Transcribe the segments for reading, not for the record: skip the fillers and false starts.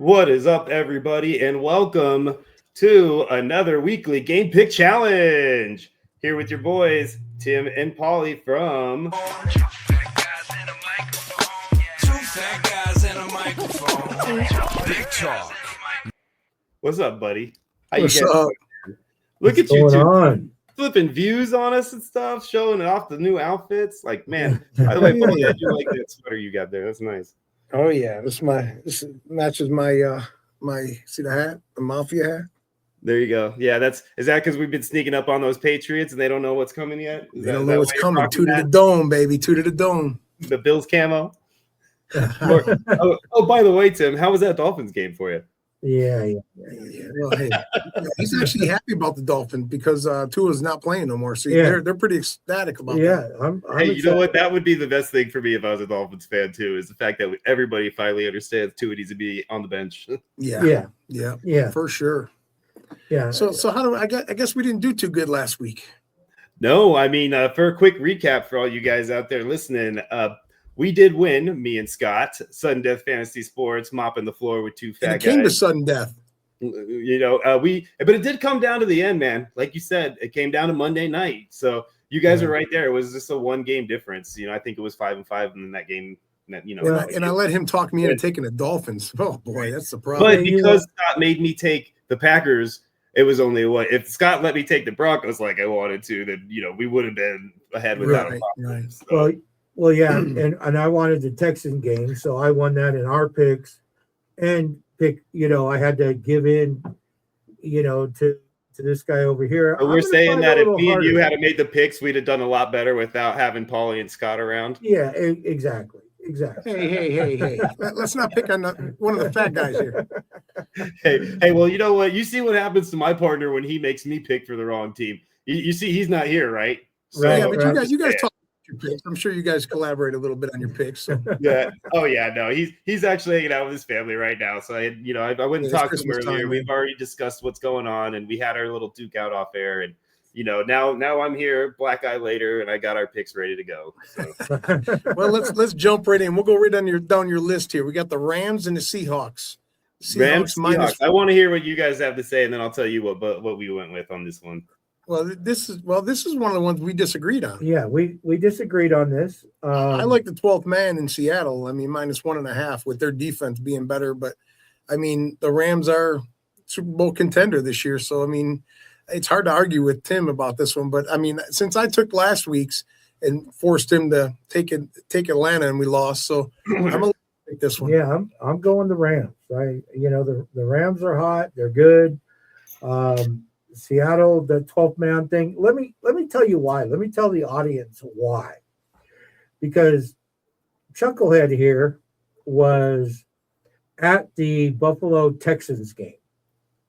What is up, everybody, and welcome to another weekly Game Pick Challenge. Here with your boys, Tim and Polly from Two fat guys and a microphone. Big talk. What's up, buddy? How What's you guys up? Doing? Look What's at you two on? flipping views on us and stuff, showing off the new outfits. Like, man, by the way, Polly, I do like that sweater you got there. That's nice. Oh yeah, this matches my see the hat, the mafia hat. There you go. Yeah, is that because we've been sneaking up on those Patriots and they don't know what's coming yet? They don't know what's coming. Two to the dome, baby. Two to the dome. The Bills camo. By the way, Tim, how was that Dolphins game for you? Yeah. Well, hey, he's actually happy about the Dolphins because Tua's not playing no more. So they're pretty ecstatic about that. I'm you know what? That would be the best thing for me if I was a Dolphins fan too. Is the fact that everybody finally understands Tua needs to be on the bench. Yeah, for sure. Yeah. So how do I guess we didn't do too good last week? No, I mean for a quick recap for all you guys out there listening. We did win, me and Scott, Sudden Death Fantasy Sports, mopping the floor with two fat guys. It came to sudden death. But it did come down to the end, man. Like you said, it came down to Monday night. So you guys are right there. It was just a one game difference. I think it was 5-5 in that game. And I let him talk me into taking the Dolphins. Oh boy, that's the problem. But because Scott made me take the Packers, it was only if Scott let me take the Broncos like I wanted to, then we would have been ahead without a problem. Right. So. Well, yeah, and I wanted the Texan game, so I won that in our picks, and I had to give in, to this guy over here. So we're saying that if me and you had made the picks, we'd have done a lot better without having Paulie and Scott around. Yeah, exactly. Hey! Let's not pick on one of the fat guys here. Hey, well, you know what? You see what happens to my partner when he makes me pick for the wrong team. You see, he's not here, right? So, right. Yeah, but you guys talk. Picks. I'm sure you guys collaborate a little bit on your picks. So. Yeah. Oh yeah. No, he's actually hanging out with his family right now. So I went and talked to him earlier. We've already discussed what's going on, and we had our little duke out off air. And now I'm here, black eye later, and I got our picks ready to go. So. Well, let's jump right in. We'll go right down your list here. We got the Rams and the Seahawks. Seahawks. I want to hear what you guys have to say, and then I'll tell you what we went with on this one. Well, this is one of the ones we disagreed on. Yeah, we disagreed on this. I like the 12th man in Seattle. I mean, -1.5 with their defense being better. But, I mean, the Rams are Super Bowl contender this year. So, I mean, it's hard to argue with Tim about this one. But, I mean, since I took last week's and forced him to take Atlanta and we lost. So, I'm going to take this one. Yeah, I'm going the Rams. The Rams are hot. They're good. Seattle, the 12th man thing. Let me tell you why. Let me tell the audience why. Because Chucklehead here was at the Buffalo Texans game.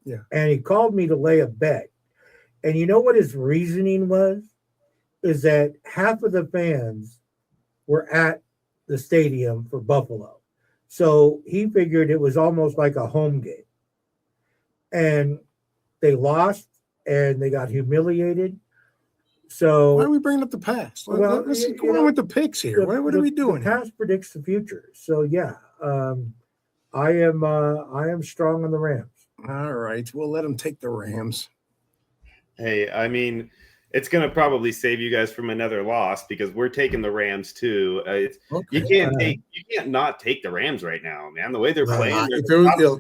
Yeah. And he called me to lay a bet. And you know what his reasoning was? Is that half of the fans were at the stadium for Buffalo. So he figured it was almost like a home game. And they lost. And they got humiliated. So why are we bringing up the past? Let's go on with the picks here. What are we doing? The past predicts the future. So yeah, I am strong on the Rams. All right, we'll let them take the Rams. Hey, I mean, it's going to probably save you guys from another loss because we're taking the Rams too. You can't not take the Rams right now, man. The way they're playing.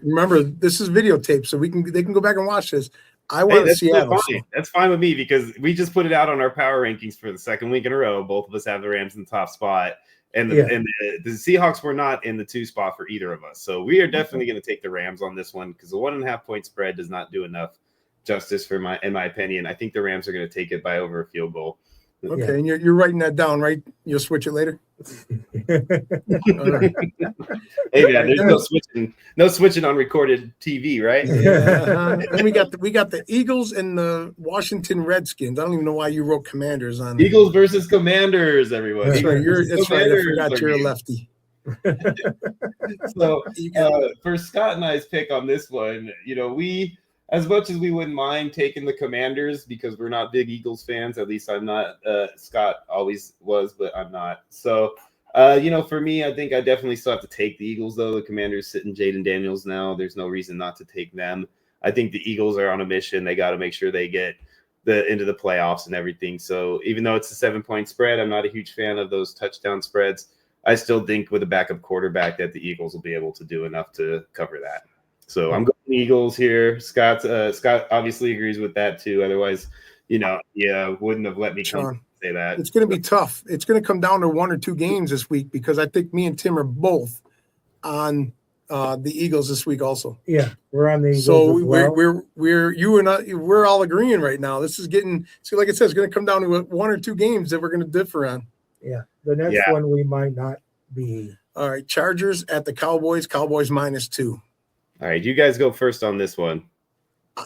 Remember, this is videotape, so they can go back and watch this. I want Seattle. That's fine with me because we just put it out on our power rankings for the second week in a row. Both of us have the Rams in the top spot, and the Seahawks were not in the 2 spot for either of us. So we are definitely going to take the Rams on this one because the 1.5 point spread does not do enough justice in my opinion. I think the Rams are going to take it by over a field goal. Okay, and you're writing that down, right? You'll switch it later. Right. Hey man, there's no switching on recorded TV, right? Yeah. And we got the Eagles and the Washington Redskins. I don't even know why you wrote Commanders on Eagles versus Commanders. Everybody, that's right. I forgot you're a lefty. So for Scott and I's pick on this one, we. As much as we wouldn't mind taking the Commanders because we're not big Eagles fans, at least I'm not. Scott always was, but I'm not. So For me, I think I definitely still have to take the Eagles, though. The Commanders sitting Jaden Daniels now. There's no reason not to take them. I think the Eagles are on a mission. They got to make sure they get into the playoffs and everything. So even though it's a 7-point spread, I'm not a huge fan of those touchdown spreads. I still think with a backup quarterback that the Eagles will be able to do enough to cover that. So I'm going Eagles here. Scott obviously agrees with that too. Otherwise, wouldn't have let me come say that. It's going to be tough. It's going to come down to 1 or 2 games this week because I think me and Tim are both on the Eagles this week also. Yeah, we're on the Eagles. So as well. we're all agreeing right now. This is like I said, it's going to come down to 1 or 2 games that we're going to differ on. Yeah, the next one we might not be. All right, Chargers at the Cowboys. Cowboys -2. All right, you guys go first on this one.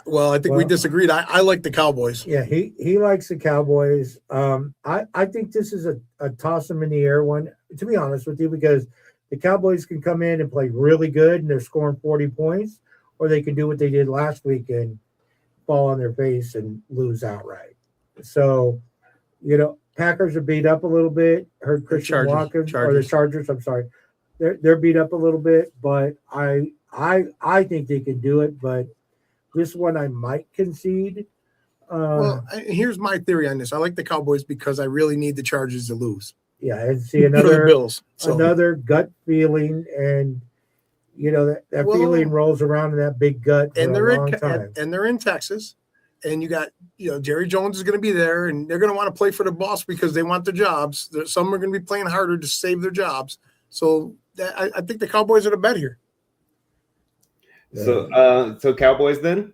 Well, I think we disagreed. I like the Cowboys. Yeah, he likes the Cowboys. I think this is a toss them in the air one, to be honest with you, because the Cowboys can come in and play really good and they're scoring 40 points, or they can do what they did last week and fall on their face and lose outright. So, Packers are beat up a little bit. Heard Christian Watkins or the Chargers. I'm sorry, they're beat up a little bit, but I think they can do it. But this one I might concede. Here's my theory on this. I like the Cowboys because I really need the Chargers to lose. Yeah, and see another Bills, another gut feeling, and that feeling rolls around in that big gut for a long time. And they're in Texas, and you got Jerry Jones is going to be there, and they're going to want to play for the boss because they want their jobs. Some are going to be playing harder to save their jobs. So I think the Cowboys are the bet here. So Cowboys then?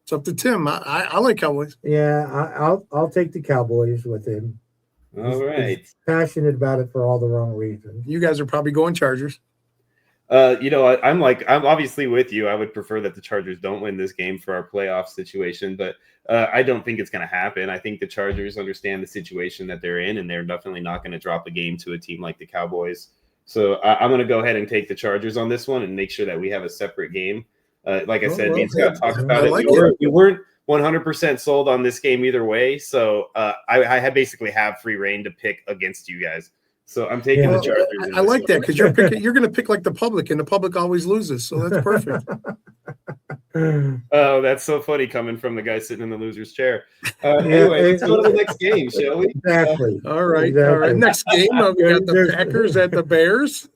It's up to Tim. I like Cowboys. Yeah, I'll take the Cowboys with him. All right. He's passionate about it for all the wrong reasons. You guys are probably going Chargers. I'm obviously with you. I would prefer that the Chargers don't win this game for our playoff situation, but I don't think it's going to happen. I think the Chargers understand the situation that they're in, and they're definitely not going to drop a game to a team like the Cowboys. So I'm going to go ahead and take the Chargers on this one and make sure that we have a separate game. Like I said, me and Scott talked about it. We weren't 100% sold on this game either way. So I basically have free reign to pick against you guys. So I'm taking the Chargers. I like that because you're going to pick like the public, and the public always loses. So that's perfect. Oh, that's so funny coming from the guy sitting in the loser's chair. Anyway, let's go to the next game, shall we? Exactly. All right. Exactly. All right. Next game, we got the Packers at the Bears.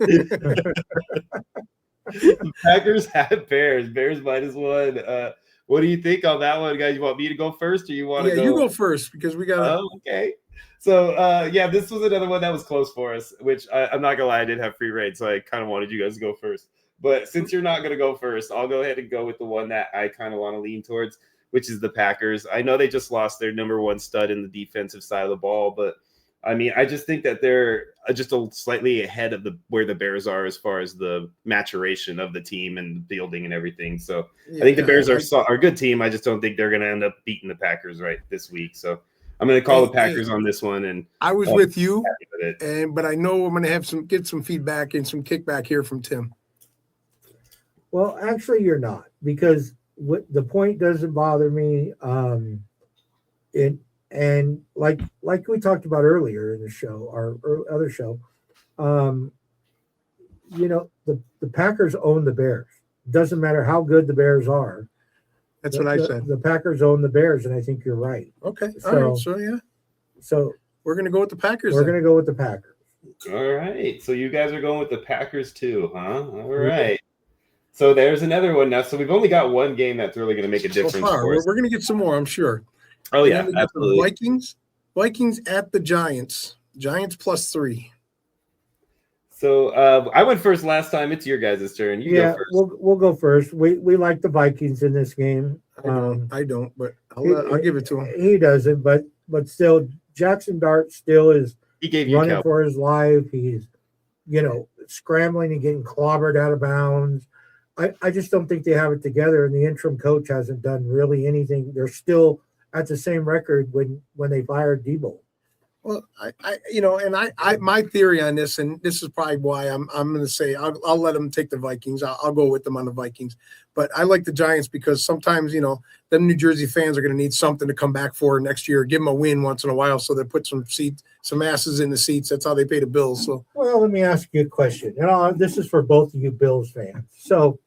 The Packers at Bears. Bears -1. What do you think on that one, guys? You want me to go first, or you want to go? Yeah, you go first because we got. Oh, okay. So, this was another one that was close for us, which I'm not going to lie, I did have free reign, so I kind of wanted you guys to go first. But since you're not going to go first, I'll go ahead and go with the one that I kind of want to lean towards, which is the Packers. I know they just lost their number one stud in the defensive side of the ball, but, I just think that they're just slightly ahead of where the Bears are as far as the maturation of the team and building and everything. So I think the Bears are a good team. I just don't think they're going to end up beating the Packers right this week. So I'm going to call the Packers on this one. And I was with you, but I know I'm going to have get some feedback and some kickback here from Tim. Well, actually, you're not, because the point doesn't bother me. And like we talked about earlier in the show, our other show, the Packers own the Bears. Doesn't matter how good the Bears are. That's what I said. The Packers own the Bears, and I think you're right. Okay. All right. So, yeah. So we're going to go with the Packers. We're going to go with the Packers. All right. So you guys are going with the Packers too, huh? All right. So there's another one now. So we've only got one game that's really going to make a difference for us. We're going to get some more, I'm sure. Oh, yeah, absolutely. Vikings at the Giants. Giants +3. So I went first last time. It's your guys' turn. You go first. We'll go first. We like the Vikings in this game. I don't, but I'll give it to him. He doesn't, but still, Jackson Dart still is running for his life. He's, scrambling and getting clobbered out of bounds. I just don't think they have it together, and the interim coach hasn't done really anything. They're still at the same record when they fired Debo. Well, my theory on this, and this is probably why I'm going to say I'll let them take the Vikings. I'll go with them on the Vikings, but I like the Giants because sometimes them New Jersey fans are going to need something to come back for next year. Give them a win once in a while, so they put some asses in the seats. That's how they pay the bills. So, well, let me ask you a question. This is for both of you Bills fans. So,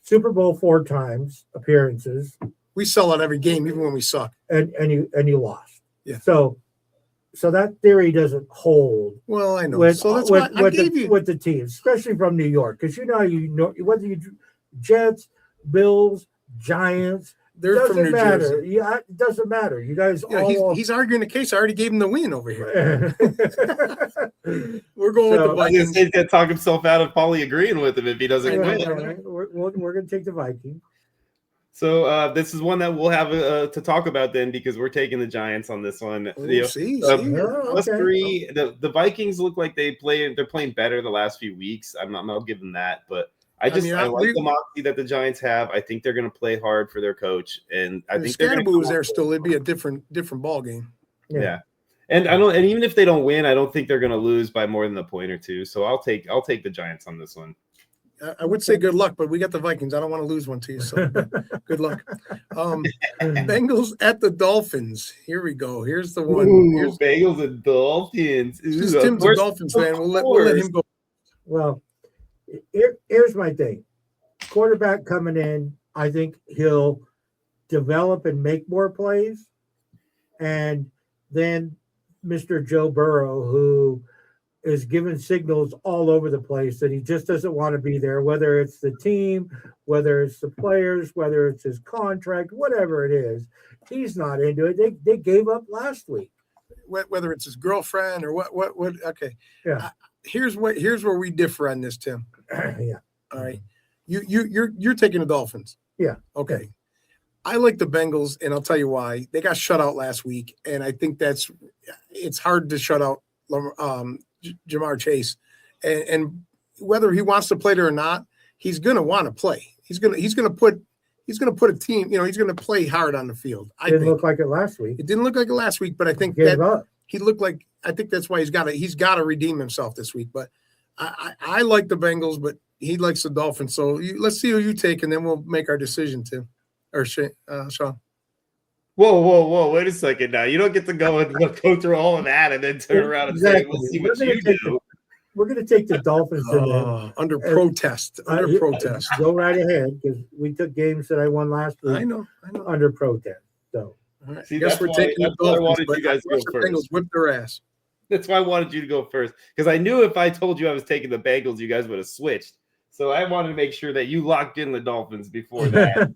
Super Bowl 4 times appearances. We sell out every game, even when we suck, and you lost. Yeah. So that theory doesn't hold. Well, I know. With the teams, especially from New York, because whether you Jets, Bills, Giants, doesn't matter. Yeah, it doesn't matter. You guys he's arguing the case. I already gave him the win over here. We're going with the Vikings. He's going to talk himself out of Paulie agreeing with him if he doesn't win. Right. We're going to take the Vikings. So this is one that we'll have to talk about then because we're taking the Giants on this one. Plus 3. The Vikings look like they're playing better the last few weeks. I'll give them that, but I like the moxie that the Giants have. I think they're going to play hard for their coach, and I think Scannaboo was there still. It'd be a different ball game. Yeah. And and even if they don't win, I don't think they're going to lose by more than a point or two. So I'll take the Giants on this one. I would say good luck, but we got the Vikings. I don't want to lose one to you, so good luck. Bengals at the Dolphins. Here we go. Here's the one. Bengals and Dolphins. Tim's a Dolphins fan. We'll let him go. Well, here's my thing. Quarterback coming in, I think he'll develop and make more plays. And then Mr. Joe Burrow, who is giving signals all over the place that he just doesn't want to be there, whether it's the team, whether it's the players, whether it's his contract, whatever it is. He's not into it. They gave up last week. Whether it's his girlfriend or what. Okay. Yeah. Here's where we differ on this, Tim. Yeah. All right. You're taking the Dolphins. Yeah. Okay. I like the Bengals, and I'll tell you why. They got shut out last week, and I think it's hard to shut out Jamar Chase, and whether he wants to play there or not, he's going to want to play. He's going to put a team. He's going to play hard on the field. It didn't look like it last week. It didn't look like it last week, but I think he looked like. I think that's why he's got to redeem himself this week. But I like the Bengals, but he likes the Dolphins. So let's see who you take, and then we'll make our decision, Tim or Sean. Whoa! Wait a second now. You don't get to go through all of that and then turn around and say, "We'll see what you do." We're going to take the Dolphins under protest. Under protest. Go right ahead because we took games that I won last week. I know. Under protest. So, right. See, that's we're taking the Dolphins. I wanted you guys to go first. Bengals whip their ass. That's why I wanted you to go first because I knew if I told you I was taking the Bengals, you guys would have switched. So I wanted to make sure that you locked in the Dolphins before that.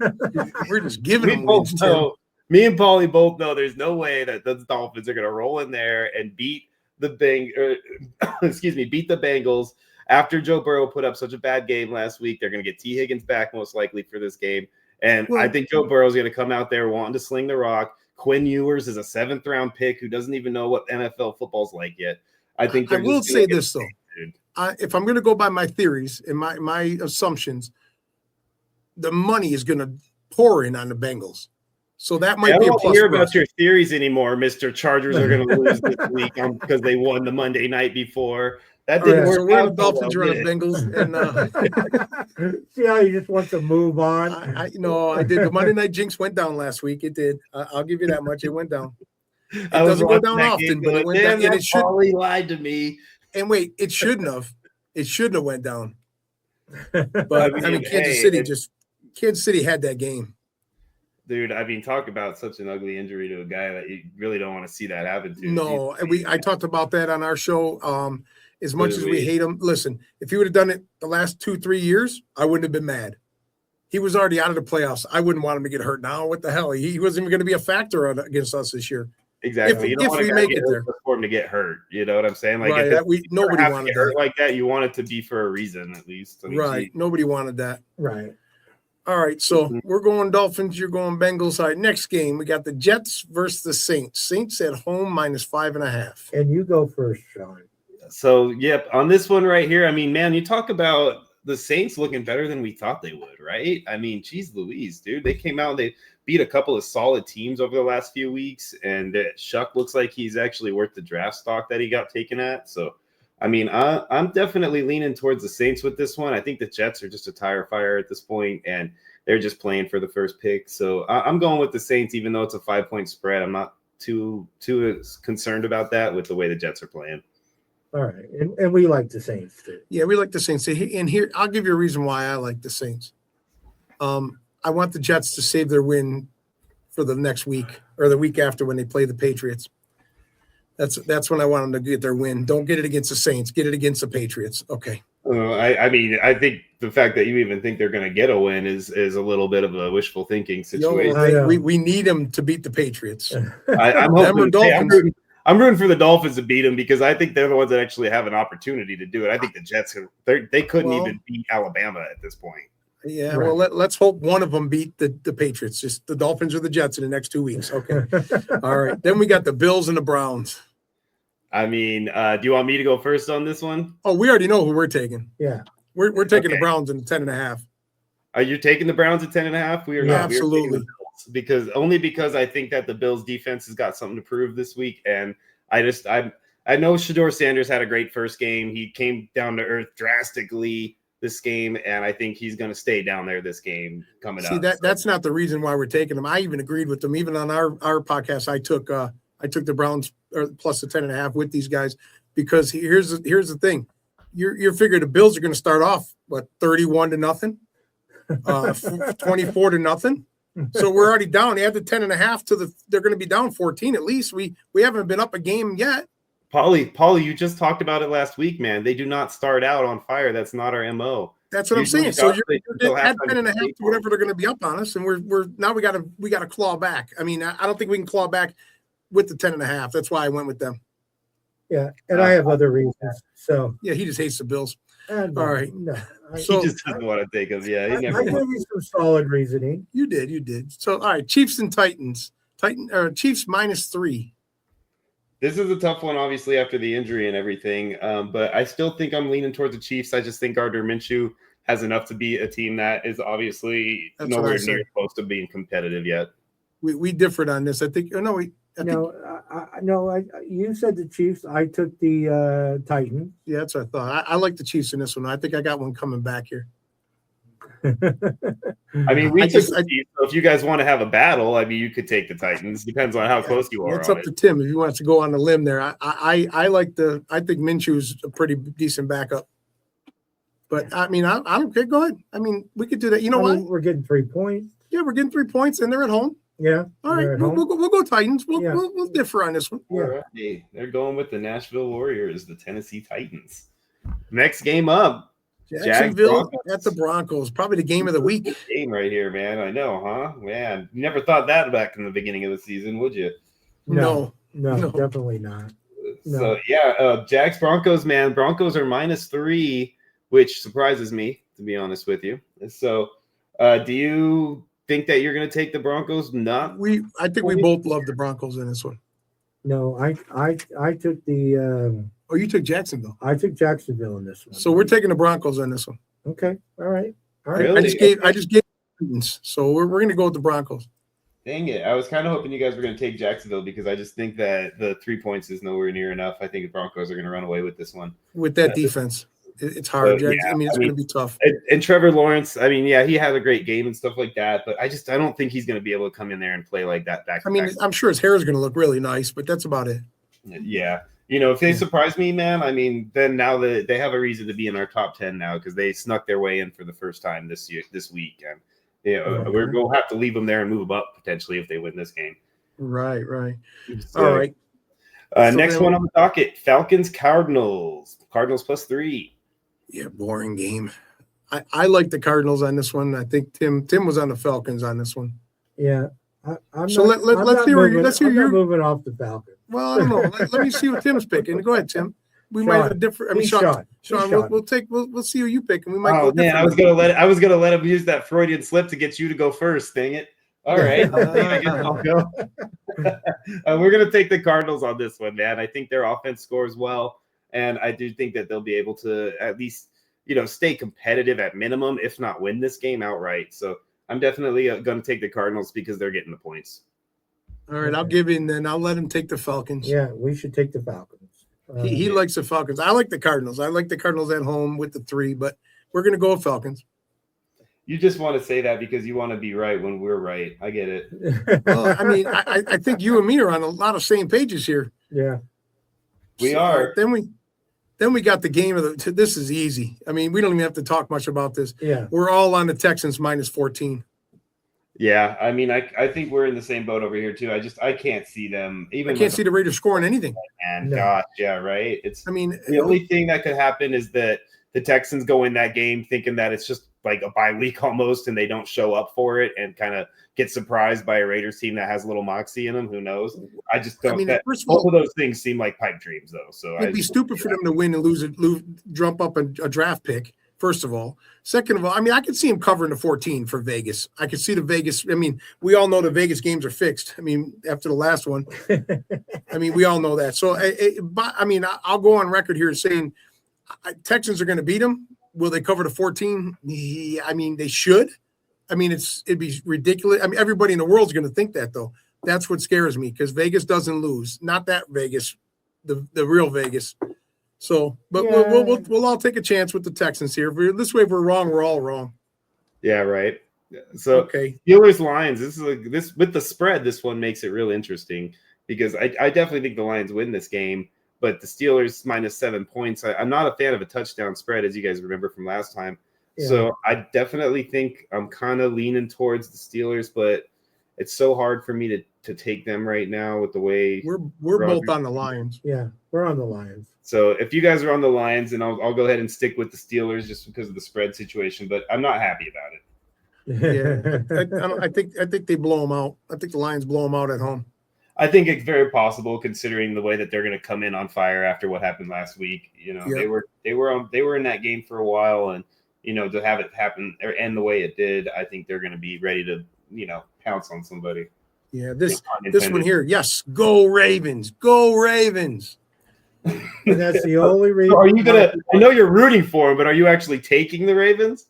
We're just giving them wins, Tim. Me and Paulie both know there's no way that the Dolphins are going to roll in there and beat the Bengals after Joe Burrow put up such a bad game last week. They're going to get T. Higgins back most likely for this game. And I think Joe Burrow is going to come out there wanting to sling the rock. Quinn Ewers is a 7th-round pick who doesn't even know what NFL football's like yet. I think I will say this, though. If I'm going to go by my theories and my assumptions, the money is going to pour in on the Bengals. So that might be a plus. I don't hear about your theories anymore, Mr. Chargers are going to lose this week because they won the Monday night before. That didn't work. So we're the Dolphins are on the Bengals. And see how he just wants to move on. I did. The Monday night jinx went down last week. It did. I'll give you that much. It went down. It doesn't go down often, but it went down. And it should. Paulie lied to me. And wait, it shouldn't have. It shouldn't have went down. But I mean, Kansas City had that game. Dude, I mean, talk about such an ugly injury to a guy that you really don't want to see that happen to. No, I talked about that on our show. As much as we hate him, listen, if he would have done it the last 2-3 years, I wouldn't have been mad. He was already out of the playoffs. I wouldn't want him to get hurt now. What the hell? He wasn't even going to be a factor against us this year. Exactly. If we make it there for him to get hurt, you know what I'm saying? Like, right, nobody wanted hurt like that. You want it to be for a reason, at least. I mean, right. Nobody wanted that. Right. All right, so we're going Dolphins. You're going Bengals. All right, next game, we got the Jets versus the Saints. Saints at home -5.5. And you go first, Sean. So, yep, on this one right here, I mean, man, you talk about the Saints looking better than we thought they would, right? I mean, geez Louise, dude. They came out and they beat a couple of solid teams over the last few weeks, and Shuck looks like he's actually worth the draft stock that he got taken at. So, I mean, I'm definitely leaning towards the Saints with this one. I think the Jets are just a tire fire at this point, and they're just playing for the first pick. So I'm going with the Saints, even though it's a 5-point spread. I'm not too concerned about that with the way the Jets are playing. All right, and we like the Saints too. Yeah, we like the Saints. And here, I'll give you a reason why I like the Saints. I want the Jets to save their win for the next week or the week after when they play the Patriots. That's when I want them to get their win. Don't get it against the Saints. Get it against the Patriots. Okay. I mean, I think the fact that you even think they're going to get a win is a little bit of a wishful thinking situation. We need them to beat the Patriots. I'm hoping. I'm rooting for the Dolphins to beat them because I think they're the ones that actually have an opportunity to do it. I think the Jets they couldn't even beat Alabama at this point. Yeah, right. Well, let's hope one of them beat the Patriots. Just the Dolphins or the Jets in the next 2 weeks. Okay. All right. Then we got the Bills and the Browns. I mean, do you want me to go first on this one? Oh, we already know who we're taking. Yeah. We're taking the Browns in 10.5. Are you taking the Browns at 10.5? We are not. Absolutely. Because I think that the Bills defense has got something to prove this week. And I know Shedeur Sanders had a great first game. He came down to earth drastically this game, and I think he's going to stay down there this game coming up. See, that's not the reason why we're taking them. I even agreed with them. Even on our podcast, I took the Browns plus the 10.5 with these guys because here's the thing. You're figuring the Bills are going to start off 31-0, 24-0. So we're already down. Add the 10.5 they're going to be down 14 at least. We haven't been up a game yet. Paulie, you just talked about it last week, man. They do not start out on fire. That's not our MO. That's what I'm saying. So you're at 10.5 to whatever they're going to be up on us, and we're now we got to claw back. I mean, I don't think we can claw back with the 10.5. That's why I went with them. Yeah, and I have other reasons. So yeah, he just hates the Bills. All right. No, he just doesn't want to take them. Yeah, I gave you some solid reasoning. You did. So all right, Chiefs and Titans. Chiefs -3. This is a tough one, obviously, after the injury and everything. But I still think I'm leaning towards the Chiefs. I just think Gardner Minshew has enough to be a team that is obviously nowhere near close to being competitive yet. We differed on this. I think. You said the Chiefs. I took the Titans. Yeah, that's what I thought. I like the Chiefs in this one. I think I got one coming back here. I mean, so if you guys want to have a battle, I mean, you could take the Titans. Depends on how close you are. It's up to Tim if he wants to go on the limb there. I think Minshew's a pretty decent backup. But I mean, I'm okay. Go ahead. I mean, we could do that. You know what? We're getting 3 points. Yeah, we're getting 3 points, and they're at home. Yeah. All right. We'll go Titans. We'll differ on this one. Yeah. Right. They're going with the Nashville Warriors, the Tennessee Titans. Next game up. Jacksonville at the Broncos. Probably the game of the week. Game right here, man. I know, huh? Man, you never thought that back in the beginning of the season, would you? No, definitely not. No. So, yeah, Jags Broncos, man. Broncos are -3, which surprises me, to be honest with you. So, do you think that you're going to take the Broncos? I think we both love the Broncos in this one. No, I took the you took Jacksonville. I took Jacksonville in this one. So we're taking the Broncos on this one. Okay. All right. Really? I just gave Titans. So we're going to go with the Broncos. Dang it. I was kind of hoping you guys were going to take Jacksonville because I just think that the 3 points is nowhere near enough. I think the Broncos are going to run away with this one. With that defense. It's hard. So, yeah, it's going to be tough. And Trevor Lawrence, I mean, yeah, he had a great game and stuff like that, but I don't think he's going to be able to come in there and play like that back. I mean, I'm sure his hair is going to look really nice, but that's about it. Yeah. You know, if they surprise me, man, I mean, then now that they have a reason to be in our top 10 now because they snuck their way in for the first time this week. And we'll have to leave them there and move them up potentially if they win this game. Right. So, all right. Next one on the docket, Falcons Cardinals. Cardinals +3. Yeah, boring game. I like the Cardinals on this one. I think Tim was on the Falcons on this one. Yeah. Let's hear you moving off the Falcons. Well, I don't know. Let me see what Tim's picking. Go ahead, Tim. We might have a different. I mean, Sean. We'll see who you pick, and we might. Oh man, I was gonna let him use that Freudian slip to get you to go first. Dang it! All right, I guess I'll go. We're gonna take the Cardinals on this one, man. I think their offense scores well, and I do think that they'll be able to at least stay competitive at minimum, if not win this game outright. So I'm definitely going to take the Cardinals because they're getting the points. All right, I'll give in then. I'll let him take the Falcons. Yeah, we should take the Falcons. He likes the Falcons. I like the Cardinals. I like the Cardinals at home with the 3, but we're going to go with Falcons. You just want to say that because you want to be right when we're right. I get it. Well, I mean, I think you and me are on a lot of same pages here. Yeah, we are. Then we got the game of the. This is easy. I mean, we don't even have to talk much about this. Yeah, we're all on the Texans minus 14. Yeah, I mean, I think we're in the same boat over here too. I can't see them. I can't see the Raiders scoring anything. And gosh, yeah, right. I mean, the only thing that could happen is that the Texans go in that game thinking that it's just like a bye week almost, and they don't show up for it and kind of get surprised by a Raiders team that has a little moxie in them. Who knows? I just don't. Both of those things seem like pipe dreams, though. So it'd be stupid for them to win and lose, jump up a draft pick. First of all, second of all, I mean, I could see him covering the 14 for Vegas. I could see the Vegas. I mean, we all know the Vegas games are fixed. I mean, after the last one, I mean, we all know that. So, I mean, I'll go on record here saying Texans are going to beat them. Will they cover the 14? Yeah, I mean, they should. I mean, it'd be ridiculous. I mean, everybody in the world is going to think that, though. That's what scares me because Vegas doesn't lose. Not that Vegas, the real Vegas. So, but yeah. we'll all take a chance with the Texans here. This way, if we're wrong, we're all wrong. Yeah, right. So, okay. Steelers Lions. This with the spread. This one makes it real interesting because I definitely think the Lions win this game, but the Steelers minus 7 points. I'm not a fan of a touchdown spread, as you guys remember from last time. Yeah. So I definitely think I'm kind of leaning towards the Steelers, but it's so hard for me to take them right now with the way we're both on the Lions. Yeah, we're on the Lions. So if you guys are on the Lions, and I'll go ahead and stick with the Steelers just because of the spread situation, but I'm not happy about it. Yeah, I think they blow them out. I think the Lions blow them out at home. I think it's very possible considering the way that they're going to come in on fire after what happened last week. They were in that game for a while, and to have it happen or end the way it did, I think they're going to be ready to pounce on somebody. Yeah, this one here. Yes, go Ravens. Go Ravens. And that's the only reason. So are you gonna? I know you're rooting for them, but are you actually taking the Ravens?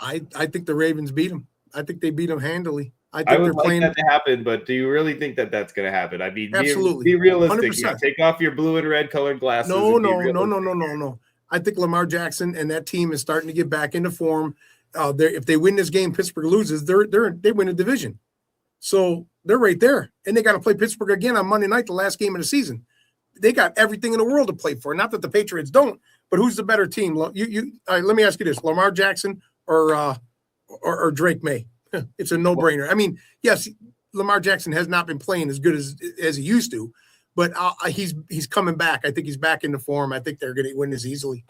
I think the Ravens beat them. I think they beat them handily. I think I would like that to happen, but do you really think that that's going to happen? I mean, absolutely. Be realistic. Take off your blue and red colored glasses. No. I think Lamar Jackson and that team is starting to get back into form. If they win this game, Pittsburgh loses. They win a division, so they're right there, and they got to play Pittsburgh again on Monday night, the last game of the season. They got everything in the world to play for. Not that the Patriots don't, but who's the better team? All right, let me ask you this: Lamar Jackson or Drake May? It's a no-brainer. I mean, yes, Lamar Jackson has not been playing as good as he used to, but he's coming back. I think he's back into form. I think they're going to win this easily.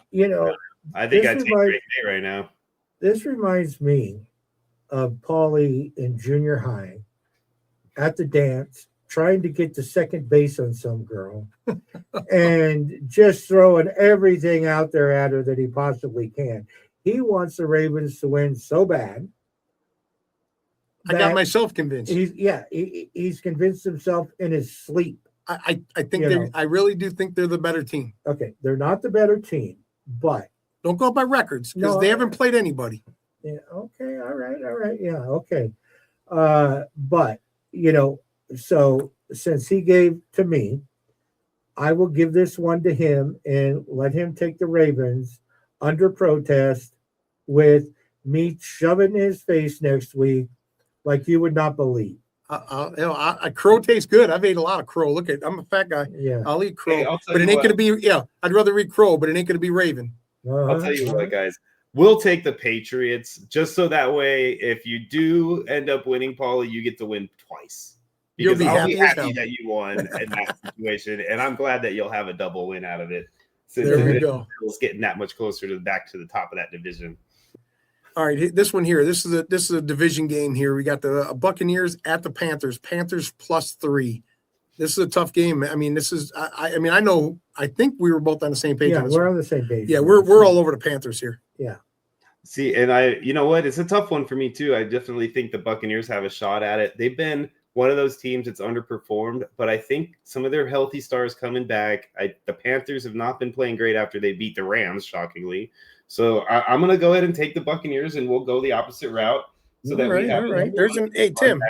I think I take Drake May right now. This reminds me of Paulie in junior high at the dance, trying to get to second base on some girl and just throwing everything out there at her that he possibly can. He wants the Ravens to win so bad. I got myself convinced. He's convinced himself in his sleep. I think I really do think they're the better team. Okay, they're not the better team, but don't go by records because they haven't played anybody. Yeah. Okay. All right. Yeah. Okay. But so since he gave to me, I will give this one to him and let him take the Ravens under protest with me shoving in his face next week like you would not believe. Crow tastes good. I've ate a lot of crow. Look I'm a fat guy. Yeah, I'll eat crow, but it ain't going to be. Yeah, I'd rather eat crow, but it ain't going to be Raven. I'll tell you what, guys. We'll take the Patriots just so that way, if you do end up winning, Paulie, you get to win twice. Because I'll be happy that you won in that situation, and I'm glad that you'll have a double win out of it. Since there we go. It's getting that much closer to the top of that division. All right, this one here. This is a division game here. We got the Buccaneers at the Panthers. Panthers +3. This is a tough game. I mean, this is. I think we were both on the same page. Yeah, we're on the same page. Yeah, we're all over the Panthers here. Yeah. See, and you know what? It's a tough one for me too. I definitely think the Buccaneers have a shot at it. They've been one of those teams that's underperformed, but I think some of their healthy stars coming back. The Panthers have not been playing great after they beat the Rams, shockingly. So I'm going to go ahead and take the Buccaneers, and we'll go the opposite route. So that we have all right. There's an Tim.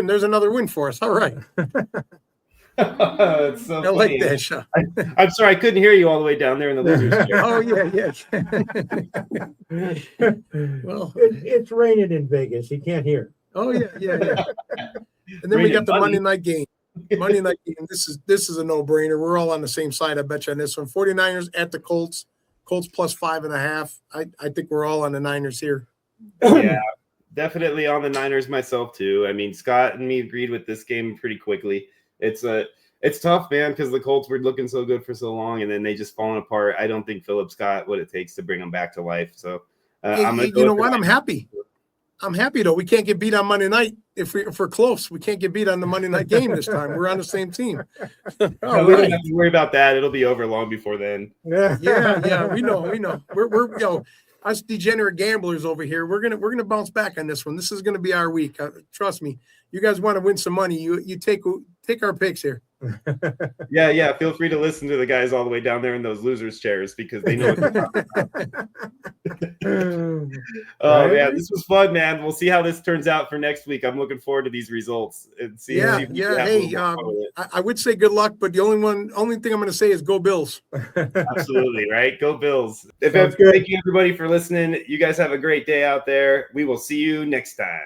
There's another win for us. All right. It's so I funny. like that, Sean. I'm sorry, I couldn't hear you all the way down there in the losers chair. Oh yeah. Well, it's raining in Vegas. You can't hear. Oh yeah. And then we got the Monday night game. This is a no-brainer. We're all on the same side, I bet you, on this one. 49ers at the Colts. Colts plus 5.5. I think we're all on the Niners here. Yeah, definitely on the Niners myself too. I mean, Scott and me agreed with this game pretty quickly. It's tough, man, because the Colts were looking so good for so long, and then they just fallen apart. I don't think Phillips got what it takes to bring them back to life. So I'm gonna go. You know what? I'm happy. I'm happy though. We can't get beat on Monday night if we're close. We can't get beat on the Monday night game this time. We're on the same team. We don't have to worry about that. It'll be over long before then. Yeah. We know. We're us degenerate gamblers over here. We're gonna bounce back on this one. This is gonna be our week. Trust me. You guys want to win some money? You take our picks here. Yeah. Feel free to listen to the guys all the way down there in those losers chairs because they know what they're talking about. Oh man, this was fun, man. We'll see how this turns out for next week. I'm looking forward to these results and see. Hey, I would say good luck, but the only thing I'm going to say is go Bills. Absolutely, right? Go Bills. Thank you everybody for listening. You guys have a great day out there. We will see you next time.